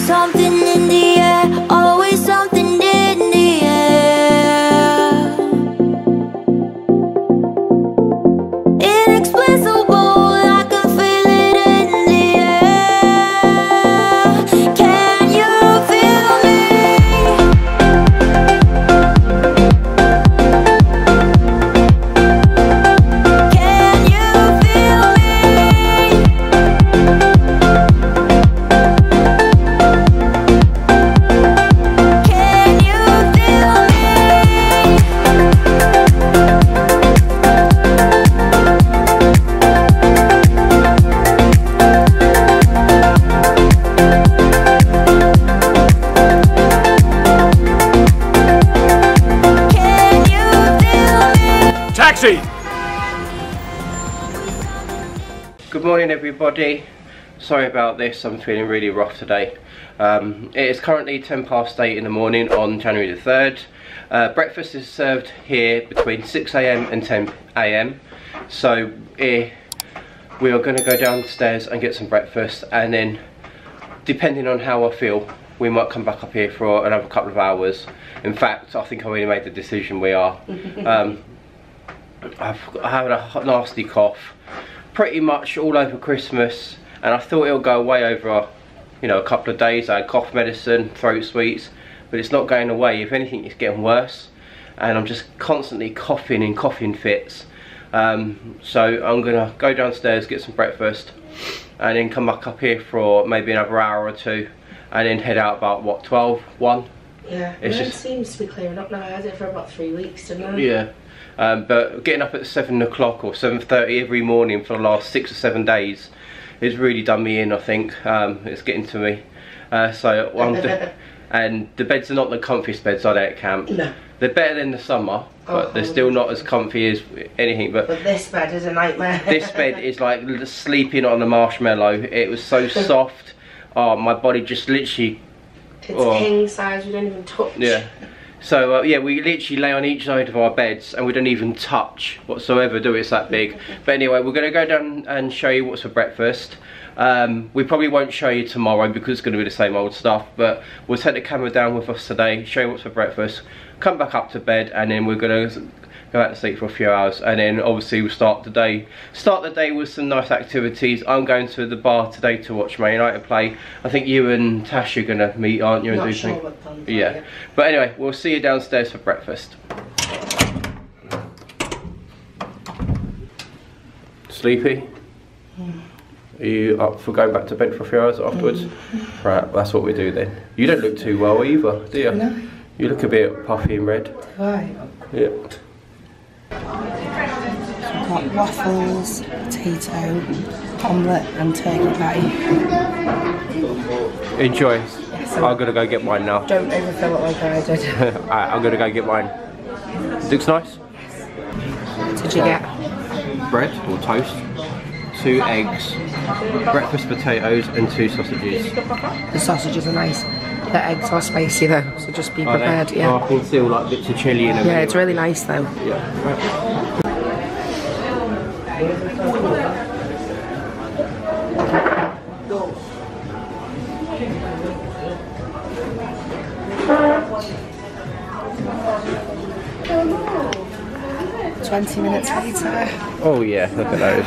Something in the air, always something in the air. Inexplicable, I can feel it in the air. Can you feel me? Can you feel Taxi! Good morning everybody. Sorry about this, I'm feeling really rough today. It is currently 8:10 in the morning on January the 3rd. Breakfast is served here between 6 AM and 10 AM. So we are going to go downstairs and get some breakfast, and then depending on how I feel, we might come back up here for another couple of hours. In fact, I think I already made the decision we are. I had a nasty cough pretty much all over Christmas, and I thought it'll go away over, you know, a couple of days. I had cough medicine, throat sweets, but it's not going away. If anything, it's getting worse, and I'm just constantly coughing in coughing fits. So I'm gonna go downstairs, get some breakfast, and then come back up here for maybe another hour or two, and then head out about what, 12, 1? Yeah, it seems to be clearing up now. I had it for about 3 weeks, didn't I? Yeah. But getting up at 7 o'clock or 7:30 every morning for the last 6 or 7 days has really done me in, I think. It's getting to me. And the beds are not the comfiest beds, are they, at camp? No. They're better than the summer, but they're still not as comfy as anything. But this bed is a nightmare. This bed is like sleeping on a marshmallow. It was so soft. Oh, my body just literally... It's king size, we don't even touch. Yeah. So yeah, we literally lay on each side of our beds and we don't even touch whatsoever, do it? It's that big. But anyway, we're going to go down and show you what's for breakfast. We probably won't show you tomorrow because it's going to be the same old stuff, but we'll take the camera down with us today, show you what's for breakfast, come back up to bed, and then we're going to go out to sleep for a few hours, and then obviously we'll start the day with some nice activities. I'm going to the bar today to watch Man United play. I think you and Tash are going to meet, aren't you? And Not do sure something. what plans are, Yeah. But anyway, we'll see you downstairs for breakfast. Sleepy? Are you up for going back to bed for a few hours afterwards? Right, that's what we do then. You don't look too well either, do you? No. You look a bit puffy and red. Right. Yeah. I've got waffles, potato, omelette and turkey patty. Enjoy. Yes, I'm gonna go get mine now. Don't overfill it like I did. Alright, I'm gonna go get mine. Looks nice. What did you get? Bread or toast, 2 eggs, breakfast potatoes and 2 sausages. The sausages are nice. The eggs are spicy though, so just be prepared. Yeah. Oh, I can feel like bits of chilli in them. Yeah, it's really nice though. Yeah. Right. 20 minutes later. Oh yeah, look at those.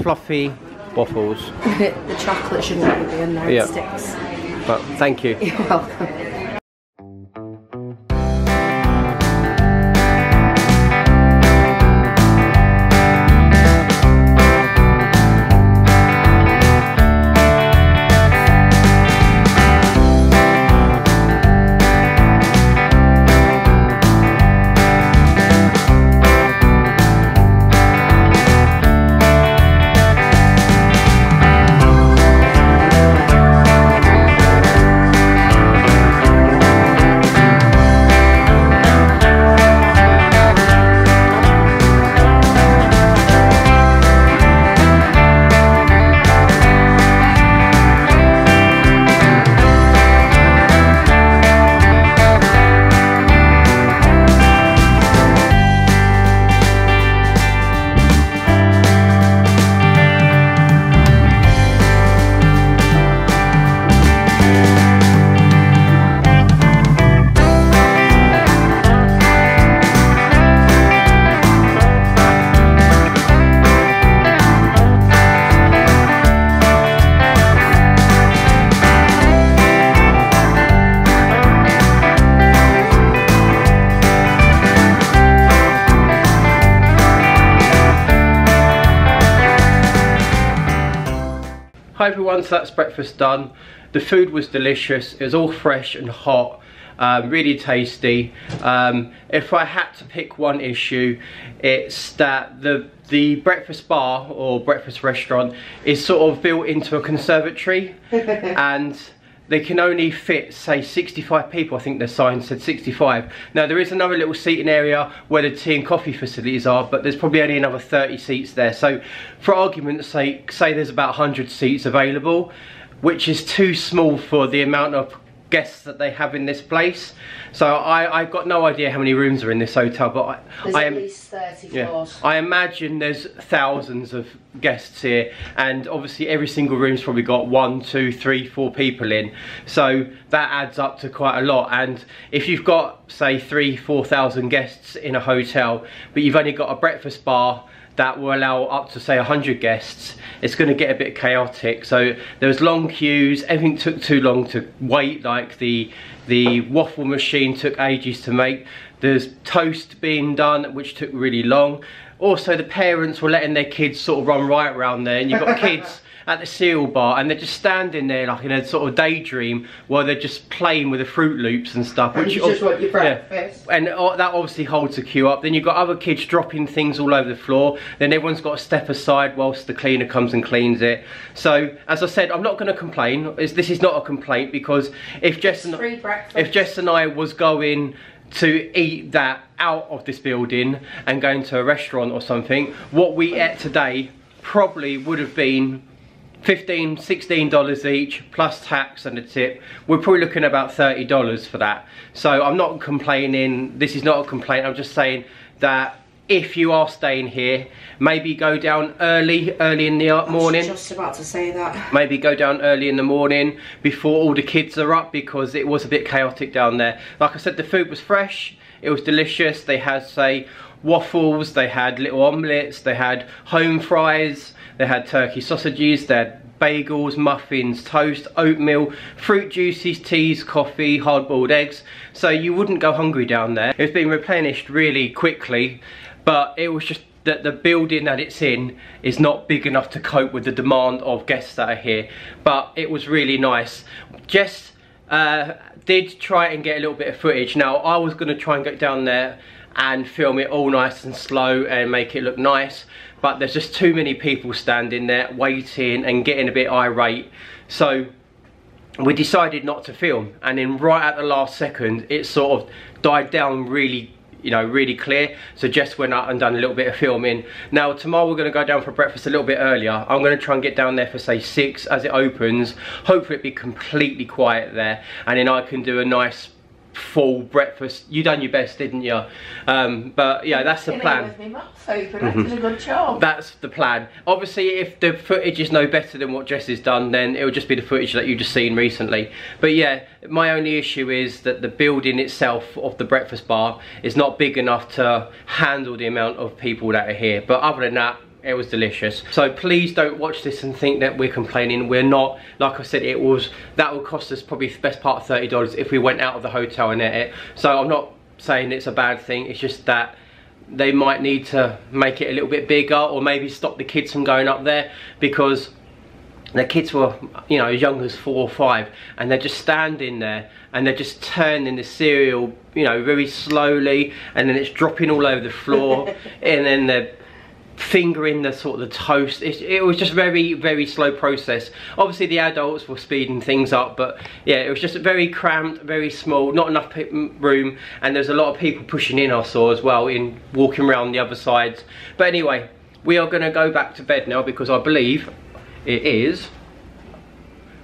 Fluffy waffles. The chocolate shouldn't really be in there, Yeah. it sticks. But thank you. You're welcome. Right everyone, so that's breakfast done. The food was delicious, it was all fresh and hot, really tasty. If I had to pick one issue, it's that the breakfast bar or breakfast restaurant is sort of built into a conservatory and they can only fit, say, 65 people. I think the sign said 65. Now there is another little seating area where the tea and coffee facilities are, but there's probably only another 30 seats there. So for argument's sake, say there's about 100 seats available, which is too small for the amount of guests that they have in this place. So I've got no idea how many rooms are in this hotel, but there's at least 30 floors. I imagine there's thousands of guests here, and obviously every single room's probably got 1, 2, 3, 4 people in, so that adds up to quite a lot. And if you've got, say, 3,000-4,000 guests in a hotel, but you've only got a breakfast bar that will allow up to, say, 100 guests, it's going to get a bit chaotic. So there was long queues, everything took too long to wait, like the waffle machine took ages to make, there's toast being done which took really long. Also the parents were letting their kids sort of run right around there, and you've got kids at the cereal bar and they're just standing there like in a sort of daydream while they're just playing with the Fruit Loops and stuff. And which you just want your breakfast. Yeah. And that obviously holds a queue up. Then you've got other kids dropping things all over the floor. Then everyone's got to step aside whilst the cleaner comes and cleans it. So as I said, I'm not going to complain. This is not a complaint, because if Jess and I was going to eat that out of this building and going to a restaurant or something, what we ate today probably would have been $15, $16 each, plus tax and a tip. We're probably looking at about $30 for that. So I'm not complaining, this is not a complaint, I'm just saying that if you are staying here, maybe go down early in the morning. I was just about to say that. Maybe go down early in the morning before all the kids are up, because it was a bit chaotic down there. Like I said, the food was fresh, it was delicious. They had, say, waffles, they had little omelettes, they had home fries, they had turkey sausages, they had bagels, muffins, toast, oatmeal, fruit juices, teas, coffee, hard-boiled eggs. So you wouldn't go hungry down there. It's been replenished really quickly, but it was just that the building that it's in is not big enough to cope with the demand of guests that are here. But it was really nice. Jess did try and get a little bit of footage. Now I was going to try and get down there and film it all nice and slow and make it look nice, but there's just too many people standing there waiting and getting a bit irate, so we decided not to film. And then right at the last second it sort of died down really, you know, really clear, so Jess went out and done a little bit of filming. Now tomorrow we're going to go down for breakfast a little bit earlier. I'm going to try and get down there for, say, 6 as it opens. Hopefully it'll be completely quiet there, and then I can do a nice full breakfast. You done your best, didn't you? But yeah, that's the plan. Did a good job. That's the plan. Obviously if the footage is no better than what Jess has done, then it will just be the footage that you've just seen recently. But yeah, my only issue is that the building itself of the breakfast bar is not big enough to handle the amount of people that are here. But other than that, it was delicious. So please don't watch this and think that we're complaining. We're not. Like I said, that would cost us probably the best part of $30 if we went out of the hotel and ate it. So I'm not saying it's a bad thing, it's just that they might need to make it a little bit bigger, or maybe stop the kids from going up there, because the kids were, you know, as young as 4 or 5, and they're just standing there and they're just turning the cereal, you know, very slowly, and then it's dropping all over the floor and then they're fingering the sort of the toast. It was just very, very slow process. Obviously the adults were speeding things up, but yeah, it was just very cramped, very small, not enough room, and there's a lot of people pushing in, I saw as well, in walking around the other sides. But anyway, we are going to go back to bed now, because I believe it is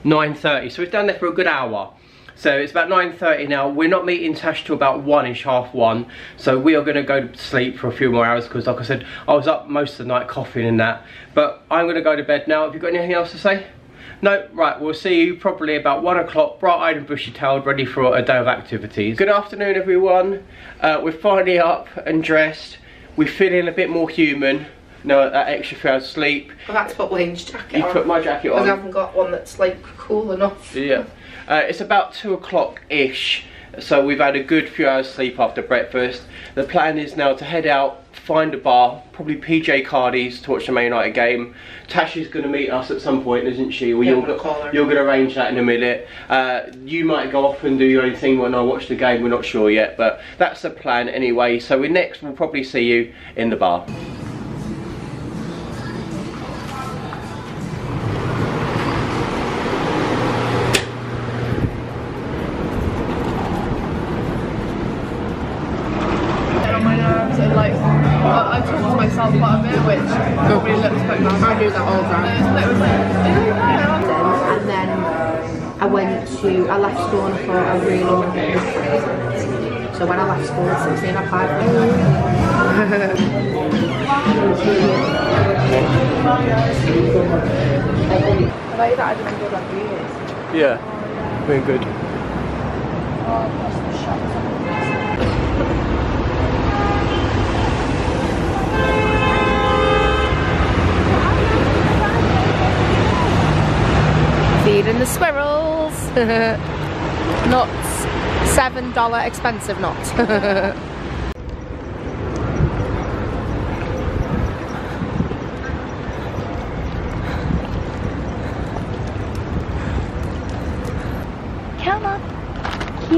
9:30, so we've done there for a good hour. So it's about 9:30 now. We're not meeting Tash till about 1ish, 1:30. So we are going to go to sleep for a few more hours, because like I said, I was up most of the night coughing and that. But I'm going to go to bed now. Have you got anything else to say? No? Right, we'll see you probably about 1 o'clock, bright-eyed and bushy-tailed, ready for a day of activities. Good afternoon, everyone. We're finally up and dressed. We're feeling a bit more human. No, that extra 3 hours sleep. I've had to put Wayne's jacket on. You put my jacket on? Because I haven't got one that's like cool enough. Yeah. It's about 2 o'clock-ish. So we've had a good few hours sleep after breakfast. The plan is now to head out, find a bar, probably PJ Cardi's to watch the Man United game. Tash is going to meet us at some point, isn't she? Well, you're going to arrange that in a minute. You might go off and do your own thing when I watch the game, we're not sure yet, but that's the plan anyway. So we'll probably see you in the bar. I talk to myself quite a bit, which probably looks quite bad. I do that all the time. And then I left school and I thought I really wanted this. So when I left school at 16, I applied for it. Yeah, been good. Feeding the squirrels. Nuts. $7 expensive nuts. Come on.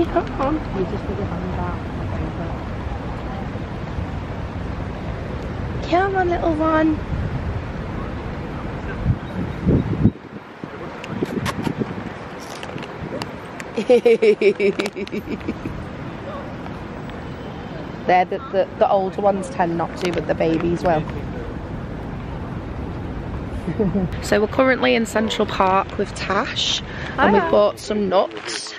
Come on. You just put your hand out. Come on, little one. They're the older ones tend not to, but the babies will. So we're currently in Central Park with Tash, and we bought some nuts.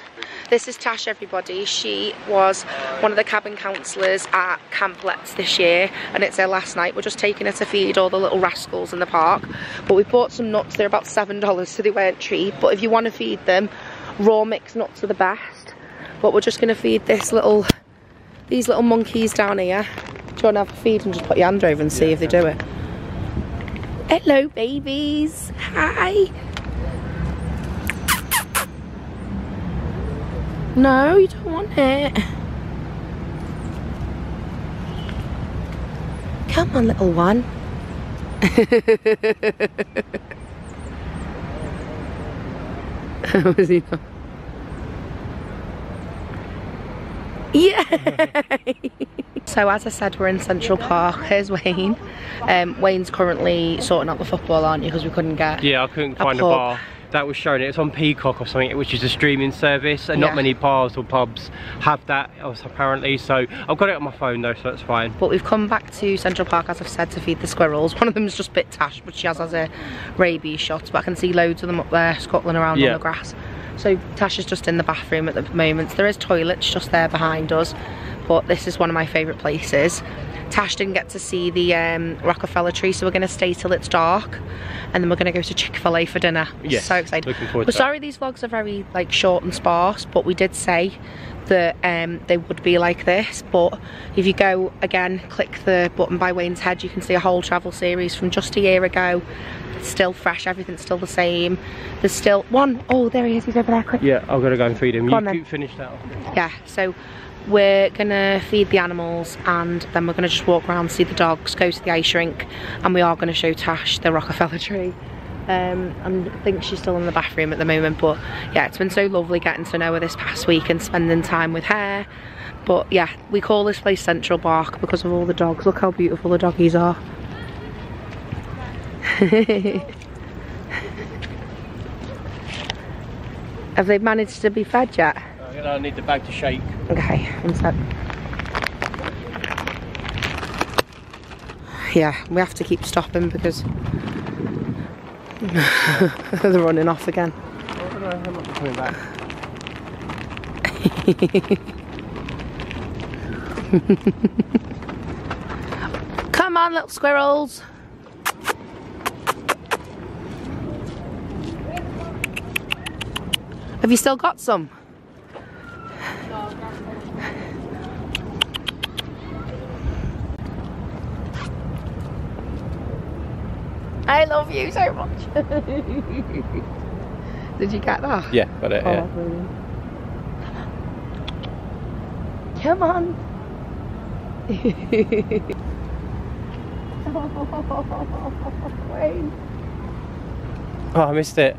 This is Tash, everybody. She was one of the cabin counsellors at Camp Letts this year, and it's her last night. We're just taking her to feed all the little rascals in the park. But we bought some nuts. They're about $7, so they weren't cheap. But if you want to feed them, raw mixed nuts are the best. But we're just going to feed these little monkeys down here. Do you want to have a feed and just put your hand over and see if they do it? Hello, babies. Hi. No, you don't want it. Come on, little one. Was he not? Yeah. So as I said, we're in Central Park. Here's Wayne. Wayne's currently sorting out the football, aren't you? Because we couldn't get. Yeah, I couldn't find a bar that was showing it. It's on Peacock or something, which is a streaming service, and not many bars or pubs have that apparently. So I've got it on my phone though, so that's fine. But we've come back to Central Park, as I've said, to feed the squirrels. One of them's just bit Tash, but she has a rabies shot. But I can see loads of them up there scuttling around on the grass. So Tash is just in the bathroom at the moment. There is toilets just there behind us, but this is one of my favourite places. Tash didn't get to see the Rockefeller tree, so we're going to stay till it's dark, and then we're going to go to Chick-fil-A for dinner. Yes, so excited. Looking forward to We're sorry these vlogs are very short and sparse, but we did say that they would be like this. But if you go again, click the button by Wayne's head, you can see a whole travel series from just a year ago. It's still fresh, everything's still the same. There's still one. Oh, there he is, he's over there, quick. Yeah, I've got to go and feed him. You finish that off. Yeah, so we're gonna feed the animals, and then we're gonna just walk around, see the dogs, go to the ice rink, and we are gonna show Tash the Rockefeller tree. I think she's still in the bathroom at the moment, but yeah, it's been so lovely getting to know her this past week and spending time with her. But yeah, we call this place Central Park because of all the dogs. Look how beautiful the doggies are. Have they managed to be fed yet? I need the bag to shake. Okay, one sec. Yeah, we have to keep stopping because they're running off again. I don't know how much coming back. Come on, little squirrels. Have you still got some? I love you so much. Did you get that? Yeah, got it. Oh, Yeah. brilliant. Come on. Wayne. Oh, I missed it.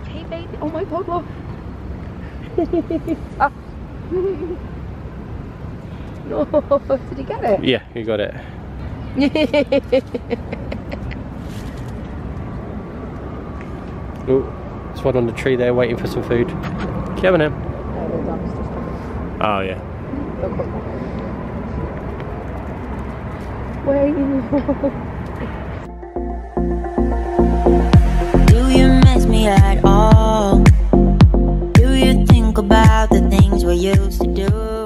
Hey baby. Oh my god, look. No, did you get it? Yeah, you got it. Oh, there's one on the tree there waiting for some food. Come on in. Oh yeah. Do you miss me at all? Do you think about the things we used to do?